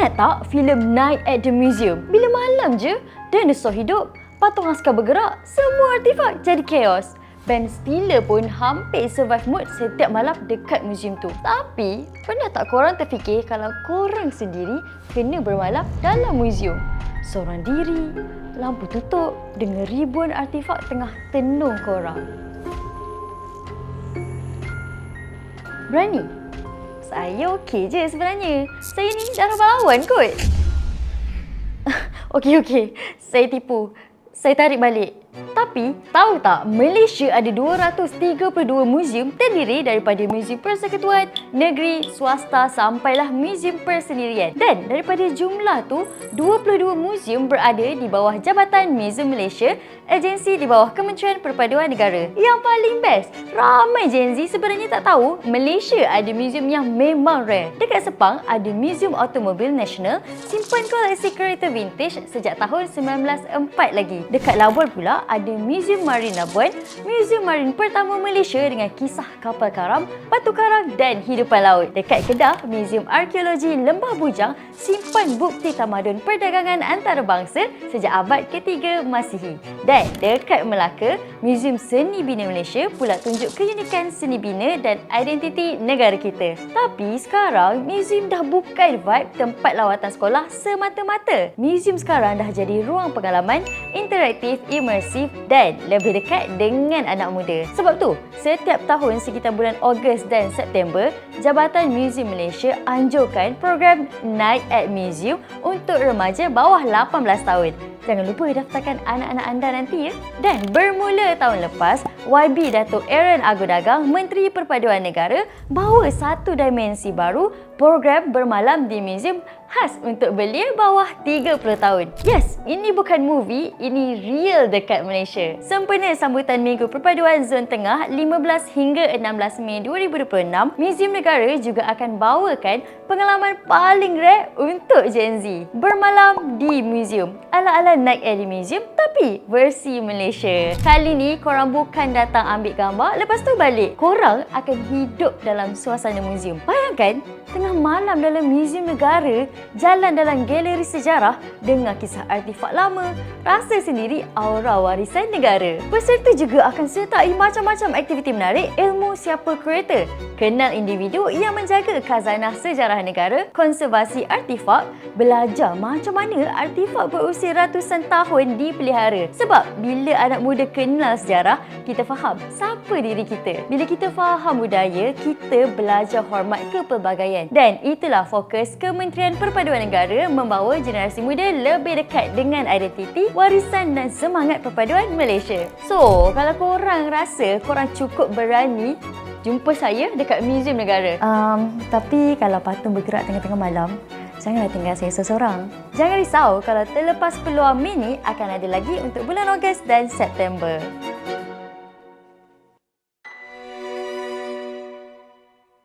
Ingat tak filem Night at the Museum? Bila malam je, dinosaur hidup, patung askar bergerak, semua artifak jadi chaos. Ben Stiller pun hampir survive mode setiap malam dekat museum tu. Tapi, pernah tak korang terfikir kalau korang sendiri kena bermalam dalam museum? Seorang diri, lampu tutup dengan ribuan artifak tengah tenung korang. Berani? Saya okey je sebenarnya. Saya ni darah balawan kot. Okey. Saya tipu. Saya tarik balik. Tapi, tahu tak, Malaysia ada 232 muzium terdiri daripada muzium persekutuan, negeri, swasta sampailah muzium persendirian. Dan daripada jumlah tu, 22 muzium berada di bawah Jabatan Muzium Malaysia, agensi di bawah Kementerian Perpaduan Negara. Yang paling best, ramai Gen Z sebenarnya tak tahu Malaysia ada muzium yang memang rare. Dekat Sepang ada Muzium Automobil Nasional, simpan koleksi kereta vintage sejak tahun 1904 lagi. Dekat Labuan pula ada Muzium Marin Labuan, muzium marin pertama Malaysia dengan kisah kapal karam, batu karang dan hidupan laut. Dekat Kedah, Muzium Arkeologi Lembah Bujang simpan bukti tamadun perdagangan antarabangsa sejak abad ketiga Masihi. Dan dekat Melaka, Muzium Seni Bina Malaysia pula tunjuk keunikan seni bina dan identiti negara kita. Tapi sekarang, muzium dah bukan vibe tempat lawatan sekolah semata-mata. Muzium sekarang dah jadi ruang pengalaman interaktif, imersif dan lebih dekat dengan anak muda. Sebab tu, setiap tahun sekitar bulan Ogos dan September, Jabatan Muzium Malaysia anjurkan program Night at Museum untuk remaja bawah 18 tahun. Jangan lupa daftarkan anak-anak anda nanti ya. Dan bermula tahun lepas, YB Datuk Aaron Agodagang, Menteri Perpaduan Negara, bawa satu dimensi baru, program bermalam di muzium khas untuk belia bawah 30 tahun. Yes, ini bukan movie, ini real dekat Malaysia. Sempena sambutan Minggu Perpaduan Zon Tengah 15 hingga 16 Mei 2026, Muzium Negara juga akan bawakan pengalaman paling rare untuk Gen Z. Bermalam di muzium, ala-ala Night at the Museum tapi versi Malaysia. Kali ni korang bukan datang ambil gambar lepas tu balik. Korang akan hidup dalam suasana muzium. Bayangkan, tengah malam dalam Muzium Negara, jalan dalam galeri sejarah, dengar kisah artifak lama, rasa sendiri aura warisan negara. Peserta juga akan sertai macam-macam aktiviti menarik, ilmu siapa kreator, kenal individu yang menjaga khazanah sejarah negara, konservasi artifak, belajar macam mana artifak berusia ratusan tahun dipelihara. Sebab bila anak muda kenal sejarah, kita faham siapa diri kita. Bila kita faham budaya, kita belajar hormat kepelbagaian. Dan itulah fokus Kementerian Perpaduan Negara membawa generasi muda lebih dekat dengan identiti, warisan dan semangat perpaduan Malaysia. So, kalau korang rasa korang cukup berani, jumpa saya dekat Muzium Negara. Tapi kalau patung bergerak tengah-tengah malam, janganlah tinggal saya seorang. Jangan risau kalau terlepas peluang mini akan ada lagi untuk bulan Ogos dan September.